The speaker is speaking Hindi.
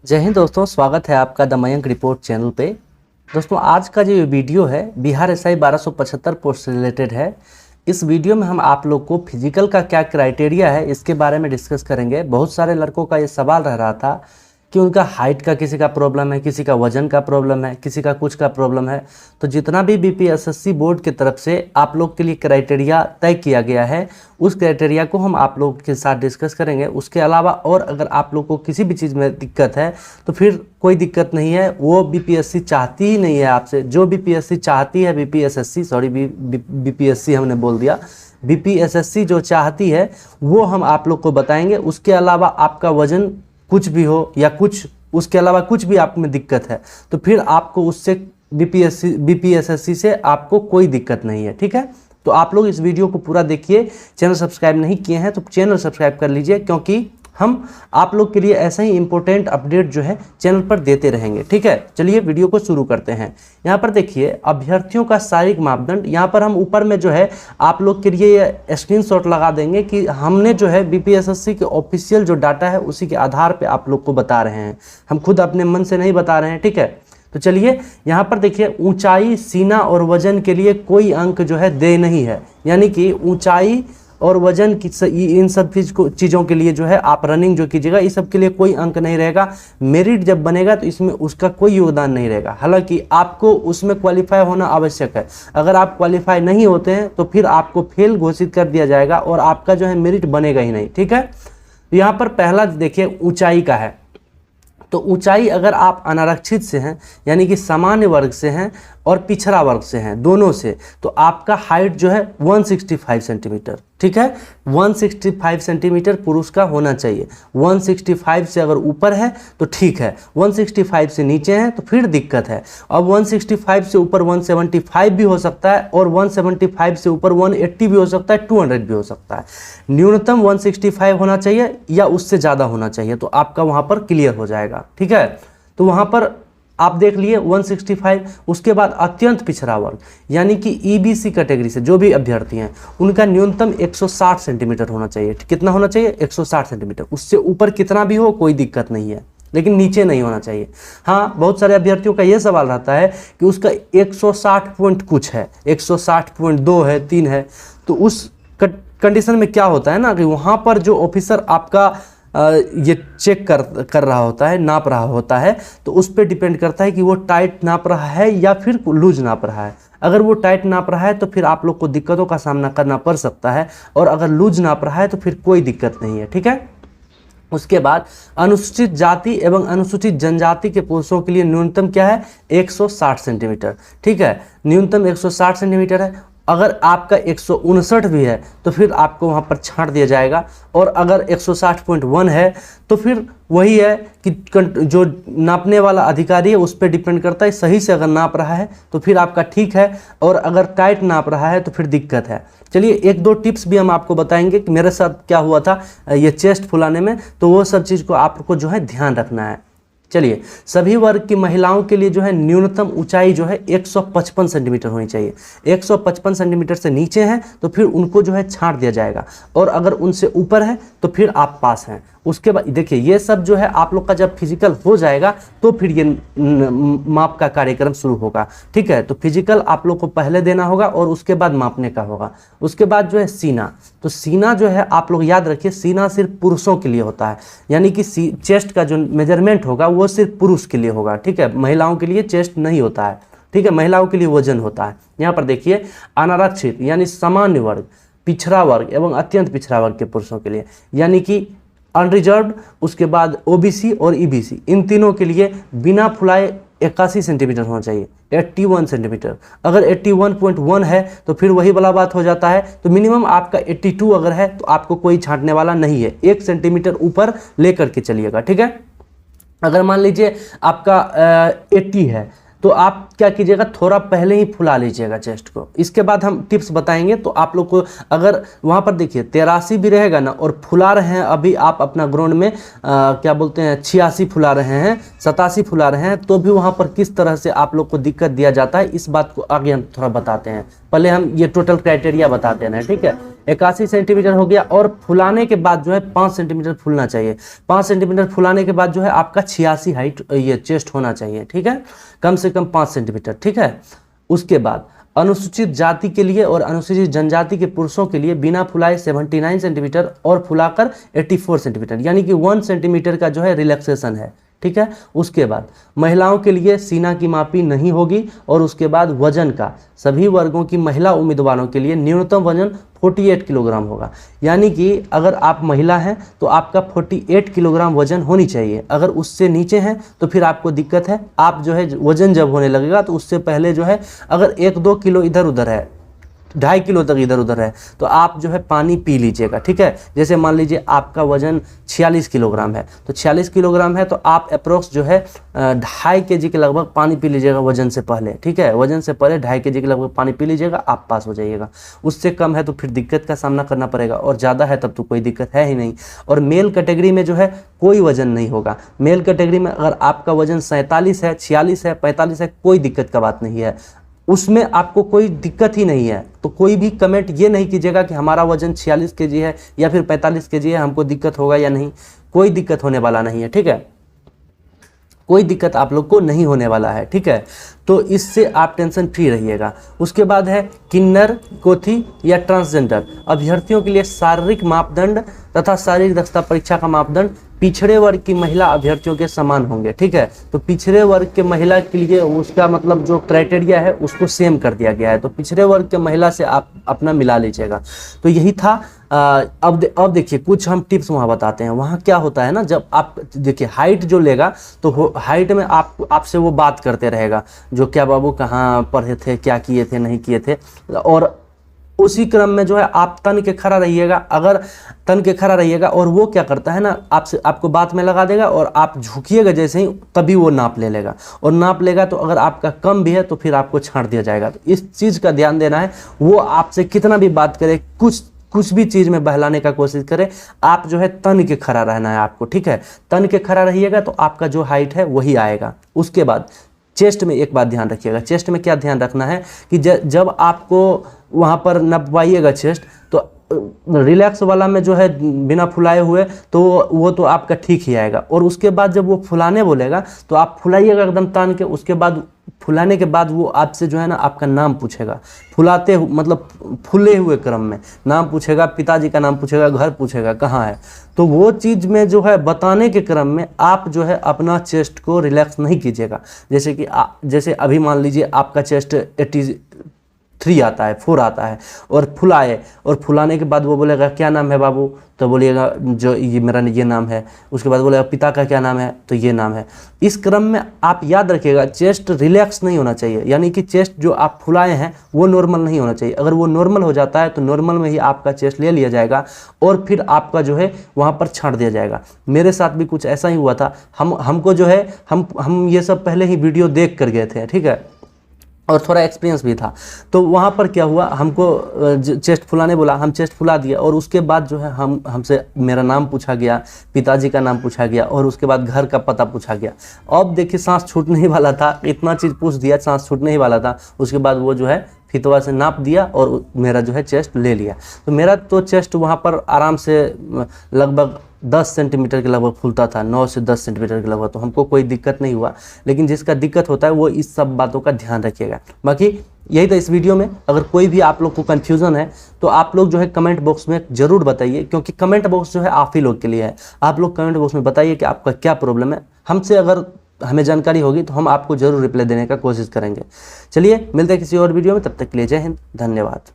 जय हिंद दोस्तों, स्वागत है आपका द मयंक रिपोर्ट चैनल पे। दोस्तों आज का जो वीडियो है बिहार एसआई 1275 पोस्ट से रिलेटेड है। इस वीडियो में हम आप लोग को फिजिकल का क्या क्राइटेरिया है इसके बारे में डिस्कस करेंगे। बहुत सारे लड़कों का ये सवाल रह रहा था कि उनका हाइट का किसी का प्रॉब्लम है, किसी का वजन का प्रॉब्लम है, किसी का कुछ का प्रॉब्लम है। तो जितना भी बीपीएसएससी बोर्ड की तरफ से आप लोग के लिए क्राइटेरिया तय किया गया है उस क्राइटेरिया को हम आप लोग के साथ डिस्कस करेंगे। उसके अलावा और अगर आप लोग को किसी भी चीज़ में दिक्कत है तो फिर कोई दिक्कत नहीं है, वो बीपीएससी चाहती ही नहीं है आपसे। जो बीपीएससी चाहती है बीपीएससी हमने बोल दिया, बीपीएसएससी जो चाहती है वो हम आप लोग को बताएंगे। उसके अलावा आपका वजन कुछ भी हो या कुछ उसके अलावा कुछ भी आप में दिक्कत है तो फिर आपको उससे बीपीएसएससी से आपको कोई दिक्कत नहीं है, ठीक है। तो आप लोग इस वीडियो को पूरा देखिए। चैनल सब्सक्राइब नहीं किए हैं तो चैनल सब्सक्राइब कर लीजिए, क्योंकि हम आप लोग के लिए ऐसा ही इंपॉर्टेंट अपडेट जो है चैनल पर देते रहेंगे, ठीक है। चलिए वीडियो को शुरू करते हैं। यहाँ पर देखिए अभ्यर्थियों का शारीरिक मापदंड। यहाँ पर हम ऊपर में जो है आप लोग के लिए स्क्रीनशॉट लगा देंगे कि हमने जो है बीपीएसएससी के ऑफिशियल जो डाटा है उसी के आधार पर आप लोग को बता रहे हैं, हम खुद अपने मन से नहीं बता रहे हैं, ठीक है। तो चलिए यहाँ पर देखिए ऊंचाई, सीना और वजन के लिए कोई अंक जो है दे नहीं है, यानी कि ऊंचाई और वजन की इन सब चीज़ों के लिए जो है आप रनिंग जो कीजिएगा इस सब के लिए कोई अंक नहीं रहेगा। मेरिट जब बनेगा तो इसमें उसका कोई योगदान नहीं रहेगा। हालांकि आपको उसमें क्वालिफाई होना आवश्यक है। अगर आप क्वालिफाई नहीं होते हैं तो फिर आपको फेल घोषित कर दिया जाएगा और आपका जो है मेरिट बनेगा ही नहीं, ठीक है। तो यहाँ पर पहला देखिए ऊंचाई का है। तो ऊंचाई अगर आप अनारक्षित से हैं यानी कि सामान्य वर्ग से हैं और पिछड़ा वर्ग से हैं, दोनों से, तो आपका हाइट जो है 165 सेंटीमीटर, ठीक है। 165 सेंटीमीटर पुरुष का होना चाहिए। 165 से अगर ऊपर है तो ठीक है, 165 से नीचे हैं तो फिर दिक्कत है। अब 165 से ऊपर 175 भी हो सकता है और 175 से ऊपर 180 भी हो सकता है, 200 भी हो सकता है। न्यूनतम 165 होना चाहिए या उससे ज़्यादा होना चाहिए, तो आपका वहाँ पर क्लियर हो जाएगा, ठीक है। तो वहाँ पर आप देख लिए 165। उसके बाद अत्यंत पिछड़ा वर्ग यानी कि ईबीसी कैटेगरी से जो भी अभ्यर्थी हैं उनका न्यूनतम 160 सेंटीमीटर होना चाहिए। कितना होना चाहिए? 160 सेंटीमीटर। उससे ऊपर कितना भी हो कोई दिक्कत नहीं है, लेकिन नीचे नहीं होना चाहिए। हाँ, बहुत सारे अभ्यर्थियों का ये सवाल रहता है कि उसका 160 पॉइंट कुछ है, 160.2 है, 3 है। तो उस कंडीशन में क्या होता है ना कि वहाँ पर जो ऑफिसर आपका ये चेक कर रहा होता है, नाप रहा होता है, तो उस पर डिपेंड करता है कि वो टाइट नाप रहा है या फिर लूज नाप रहा है। अगर वो टाइट नाप रहा है तो फिर आप लोग को दिक्कतों का सामना करना पड़ सकता है, और अगर लूज नाप रहा है तो फिर कोई दिक्कत नहीं है, ठीक है। उसके बाद अनुसूचित जाति एवं अनुसूचित जनजाति के पुरुषों के लिए न्यूनतम क्या है? 160 सेंटीमीटर, ठीक है। न्यूनतम 160 सेंटीमीटर है। अगर आपका 159 भी है तो फिर आपको वहाँ पर छांट दिया जाएगा, और अगर 160.1 है तो फिर वही है कि जो नापने वाला अधिकारी है उस पर डिपेंड करता है। सही से अगर नाप रहा है तो फिर आपका ठीक है, और अगर टाइट नाप रहा है तो फिर दिक्कत है। चलिए एक दो टिप्स भी हम आपको बताएंगे कि मेरे साथ क्या हुआ था ये चेस्ट फुलाने में, तो वो सब चीज़ को आपको जो है ध्यान रखना है। चलिए, सभी वर्ग की महिलाओं के लिए जो है न्यूनतम ऊंचाई जो है 155 सेंटीमीटर होनी चाहिए। 155 सेंटीमीटर से नीचे हैं तो फिर उनको जो है छांट दिया जाएगा, और अगर उनसे ऊपर है तो फिर आप पास हैं। उसके बाद देखिए ये सब जो है आप लोग का जब फिजिकल हो जाएगा तो फिर ये माप का कार्यक्रम शुरू होगा, ठीक है। तो फिजिकल आप लोग को पहले देना होगा और उसके बाद मापने का होगा। उसके बाद जो है सीना, तो सीना जो है आप लोग याद रखिए सीना सिर्फ पुरुषों के लिए होता है, यानी कि चेस्ट का जो मेजरमेंट होगा वो सिर्फ पुरुष के लिए होगा, ठीक है। महिलाओं के लिए चेस्ट नहीं होता है, ठीक है। महिलाओं के लिए वजन होता है। यहाँ पर देखिए अनारक्षित यानी सामान्य वर्ग, पिछड़ा वर्ग एवं अत्यंत पिछड़ा वर्ग के पुरुषों के लिए, यानी कि अनरिजर्व्ड, उसके बाद ओबीसी और ईबीसी, इन तीनों के लिए बिना फुलाए 81 सेंटीमीटर होना चाहिए, 81 सेंटीमीटर। अगर 81.1 है तो फिर वही वाला बात हो जाता है। तो मिनिमम आपका 82 अगर है तो आपको कोई छांटने वाला नहीं है, 1 सेंटीमीटर ऊपर लेकर के चलिएगा, ठीक है। अगर मान लीजिए आपका 80 है तो आप क्या कीजिएगा, थोड़ा पहले ही फुला लीजिएगा चेस्ट को। इसके बाद हम टिप्स बताएंगे। तो आप लोग को अगर वहाँ पर देखिए 83 भी रहेगा ना और फुला रहे हैं, अभी आप अपना ग्राउंड में क्या बोलते हैं 86 फुला रहे हैं, 87 फुला रहे हैं, तो भी वहाँ पर किस तरह से आप लोग को दिक्कत दिया जाता है इस बात को आगे हम थोड़ा बताते हैं। पहले हम ये टोटल क्राइटेरिया बताते हैं, ठीक है। 81 सेंटीमीटर हो गया। और फुलाने के बाद जो है 5 सेंटीमीटर फूलना चाहिए। 5 सेंटीमीटर फुलाने के बाद जो है आपका 86 हाइट ये चेस्ट होना चाहिए, ठीक है, कम से कम 5 सेंटीमीटर, ठीक है। उसके बाद अनुसूचित जाति के लिए और अनुसूचित जनजाति के पुरुषों के लिए बिना फुलाए 79 सेंटीमीटर और फुलाकर 84 सेंटीमीटर, यानी कि 1 सेंटीमीटर का जो है रिलैक्सेशन है, ठीक है। उसके बाद महिलाओं के लिए सीना की मापी नहीं होगी। और उसके बाद वजन का सभी वर्गों की महिला उम्मीदवारों के लिए न्यूनतम वजन 48 किलोग्राम होगा, यानी कि अगर आप महिला हैं तो आपका 48 किलोग्राम वजन होनी चाहिए। अगर उससे नीचे हैं तो फिर आपको दिक्कत है। आप जो है वजन जब होने लगेगा तो उससे पहले जो है अगर 1-2 किलो इधर उधर है, 2.5 किलो तक इधर उधर है, तो आप जो है पानी पी लीजिएगा, ठीक है। जैसे मान लीजिए आपका वजन 46 किलोग्राम है, तो 46 किलोग्राम है तो आप अप्रोक्स जो है 2.5 kg के लगभग पानी पी लीजिएगा वजन से पहले, ठीक है। वजन से पहले 2.5 kg के लगभग पानी पी लीजिएगा, आप पास हो जाइएगा। उससे कम है तो फिर दिक्कत का सामना करना पड़ेगा, और ज़्यादा है तब तो कोई दिक्कत है ही नहीं। और मेल कैटेगरी में जो है कोई वजन नहीं होगा। मेल कैटेगरी में अगर आपका वजन 47 है, 46 है, 45 है, कोई दिक्कत का बात नहीं है, उसमें आपको कोई दिक्कत ही नहीं है। तो कोई भी कमेंट ये नहीं कीजिएगा कि हमारा वजन 46 kg है या फिर 45 kg है, हमको दिक्कत होगा या नहीं। कोई दिक्कत होने वाला नहीं है, ठीक है, कोई दिक्कत आप लोग को नहीं होने वाला है, ठीक है। तो इससे आप टेंशन फ्री रहिएगा। उसके बाद है किन्नर, कोथी या ट्रांसजेंडर अभ्यर्थियों के लिए शारीरिक मापदंड तथा शारीरिक दक्षता परीक्षा का मापदंड पिछड़े वर्ग की महिला अभ्यर्थियों के समान होंगे, ठीक है। तो पिछड़े वर्ग के महिला के लिए उसका मतलब जो क्राइटेरिया है उसको सेम कर दिया गया है, तो पिछड़े वर्ग के महिला से आप अपना मिला लीजिएगा। तो यही था। अब देखिए कुछ हम टिप्स वहाँ बताते हैं। वहाँ क्या होता है ना, जब आप देखिए हाइट जो लेगा तो हाइट में आपसे वो बात करते रहेगा, जो क्या बाबू कहाँ पढ़े थे, क्या किए थे, नहीं किए थे। और उसी क्रम में जो है आप तन के खड़ा रहिएगा। अगर तन के खड़ा रहिएगा और वो क्या करता है ना, आपको बात में लगा देगा, और आप झुकिएगा जैसे ही तभी वो नाप ले लेगा। और नाप लेगा तो अगर आपका कम भी है तो फिर आपको छांट दिया जाएगा। तो इस चीज़ का ध्यान देना है। वो आपसे कितना भी बात करे, कुछ भी चीज़ में बहलाने का कोशिश करे, आप जो है तन के खड़ा रहना है आपको, ठीक है। तन के खड़ा रहिएगा तो आपका जो हाइट है वही आएगा। उसके बाद चेस्ट में एक बात ध्यान रखिएगा। चेस्ट में क्या ध्यान रखना है कि जब आपको वहाँ पर नपवाइएगा चेस्ट, तो रिलैक्स वाला में जो है बिना फुलाए हुए तो वो तो आपका ठीक ही आएगा। और उसके बाद जब वो फुलाने बोलेगा तो आप फुलाइएगा एकदम तान के। उसके बाद फुलाने के बाद वो आपसे जो है ना आपका नाम पूछेगा, फुलाते मतलब फूले हुए क्रम में नाम पूछेगा, पिताजी का नाम पूछेगा, घर पूछेगा कहाँ है। तो वो चीज़ में जो है बताने के क्रम में आप जो है अपना चेस्ट को रिलैक्स नहीं कीजिएगा। जैसे अभी मान लीजिए आपका चेस्ट 83 आता है, 4 आता है, और फुलाए, और फुलाने के बाद वो बोलेगा क्या नाम है बाबू, तो बोलिएगा जो ये मेरा ये नाम है। उसके बाद बोलेगा पिता का क्या नाम है, तो ये नाम है। इस क्रम में आप याद रखिएगा चेस्ट रिलैक्स नहीं होना चाहिए, यानी कि चेस्ट जो आप फुलाए हैं वो नॉर्मल नहीं होना चाहिए। अगर वो नॉर्मल हो जाता है तो नॉर्मल में ही आपका चेस्ट ले लिया जाएगा और फिर आपका जो है वहाँ पर छांट दिया जाएगा। मेरे साथ भी कुछ ऐसा ही हुआ था। हमको जो है हम ये सब पहले ही वीडियो देख कर गए थे, ठीक है, और थोड़ा एक्सपीरियंस भी था। तो वहाँ पर क्या हुआ, हमको चेस्ट फुलाने बोला, हम चेस्ट फुला दिया, और उसके बाद जो है हमसे मेरा नाम पूछा गया, पिताजी का नाम पूछा गया, और उसके बाद घर का पता पूछा गया। अब देखिए सांस छूटने ही वाला था, इतना चीज़ पूछ दिया, सांस छूटने ही वाला था। उसके बाद वो जो है फितवा से नाप दिया और मेरा जो है चेस्ट ले लिया। तो मेरा तो चेस्ट वहाँ पर आराम से लगभग 10 सेंटीमीटर के लगभग फूलता था, 9 से 10 सेंटीमीटर के लगभग। तो हमको कोई दिक्कत नहीं हुआ। लेकिन जिसका दिक्कत होता है वो इस सब बातों का ध्यान रखिएगा। बाकी यही था इस वीडियो में। अगर कोई भी आप लोग को कन्फ्यूज़न है तो आप लोग जो है कमेंट बॉक्स में ज़रूर बताइए, क्योंकि कमेंट बॉक्स जो है आप ही लोग के लिए है। आप लोग कमेंट बॉक्स में बताइए कि आपका क्या प्रॉब्लम है। हमसे अगर हमें जानकारी होगी तो हम आपको ज़रूर रिप्लाई देने का कोशिश करेंगे। चलिए मिलते हैं किसी और वीडियो में, तब तक के लिए जय हिंद, धन्यवाद।